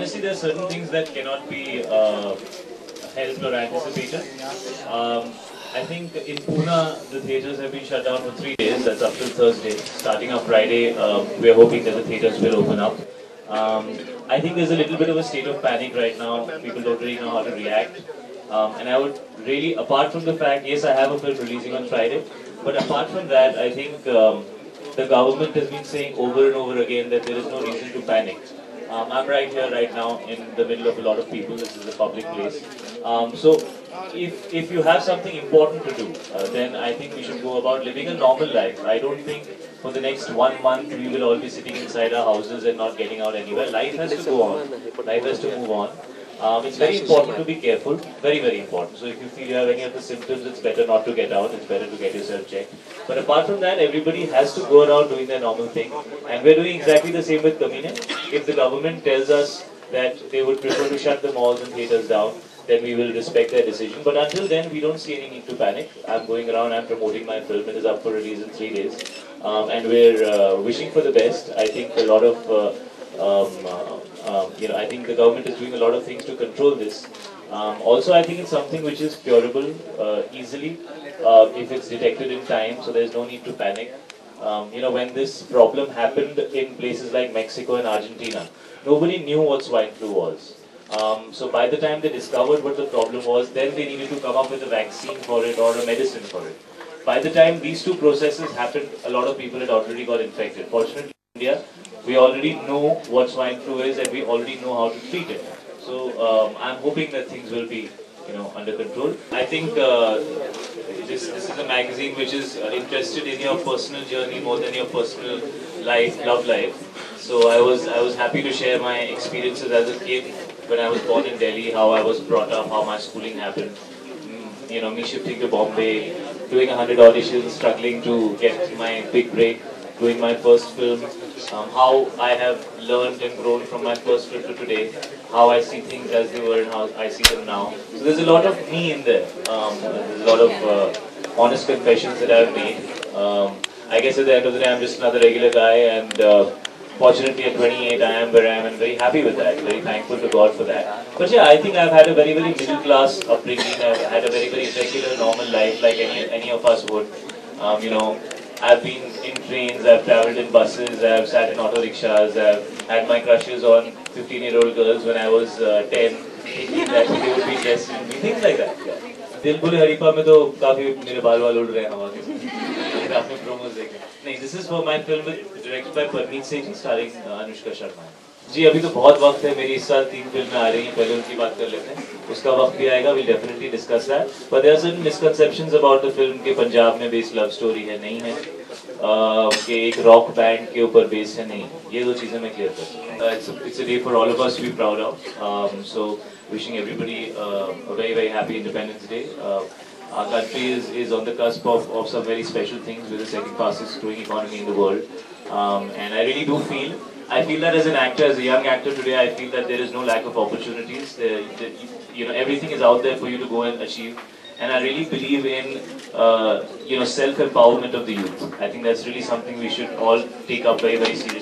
honestly, there are certain things that cannot be helped or anticipated. I think in Pune, the theatres have been shut down for 3 days. That's up till Thursday. Starting on Friday, we are hoping that the theatres will open up. I think there's a little bit of a state of panic right now. People don't really know how to react. And I would really, apart from the fact, yes, I have a film releasing on Friday, but apart from that, I think the government has been saying over and over again that there is no reason to panic. I'm right here, right now, in the middle of a lot of people. This is a public place. So, if you have something important to do, then I think we should go about living a normal life. I don't think for the next 1 month we will all be sitting inside our houses and not getting out anywhere. Life has to go on. Life has to move on. It's very important to be careful, very, very important. So if you feel you have any of the symptoms, it's better not to get out, it's better to get yourself checked. But apart from that, everybody has to go around doing their normal thing. And we're doing exactly the same with Kamine. If the government tells us that they would prefer to shut the malls and theatres down, then we will respect their decision. But until then, we don't see any need to panic. I'm going around, I'm promoting my film, it is up for release in 3 days. And we're wishing for the best. I think a lot of I think the government is doing a lot of things to control this. Also, I think it's something which is curable easily if it's detected in time, so there's no need to panic. When this problem happened in places like Mexico and Argentina, nobody knew what swine flu was. So by the time they discovered what the problem was, then they needed to come up with a vaccine for it or a medicine for it. By the time these two processes happened, a lot of people had already got infected. Fortunately, in India, we already know what swine flu is and we already know how to treat it. So I'm hoping that things will be, under control. I think this is a magazine which is interested in your personal journey more than your personal life, love life. So I was happy to share my experiences as a kid when I was born in Delhi, how I was brought up, how my schooling happened. Me shifting to Bombay, doing 100 auditions, struggling to get my big break, doing my first film, how I have learned and grown from my first film to today, how I see things as they were and how I see them now. So there's a lot of me in there. There's a lot of honest confessions that I've made. I guess at the end of the day, I'm just another regular guy, and fortunately at 28, I am where I am, and very happy with that. Very thankful to God for that. But yeah, I think I've had a very, very middle class upbringing. I've had a very, very regular, normal life like any of us would. I've been in trains, I've travelled in buses, I've sat in auto rickshaws, I've had my crushes on 15-year-old girls when I was 10, thinking that they would be interested in me, things like that. Yeah. दिल बुरे हरीपा में तो काफी मेरे बाल वाल उड़ रहे हैं हवा के आपने प्रोमोस देखे नहीं this is for my film directed by Parmeet Singh starring Anushka Sharma ji अभी तो बहुत वक्त है मेरी इस साल 3 फिल्में आ रही हैं पहले उनकी बात कर लेते हैं उसका वक्त भी आएगा we'll definitely discuss that but there are certain misconceptions about the film कि पंजाब में बेस्ड लव स्टोरी है नहीं है कि एक रॉक बैंड के ऊपर बेस्ड है नहीं ये दो चीज़ें मैं क्लियर कर it's a day for all of us to be proud of so wishing everybody a very very happy Independence Day our country is on the cusp of some very special things with the second fastest growing economy in the world and I really do I feel that as an actor, as a young actor today, I feel that there is no lack of opportunities. Everything is out there for you to go and achieve. And I really believe in, self-empowerment of the youth. I think that's really something we should all take up very, very seriously.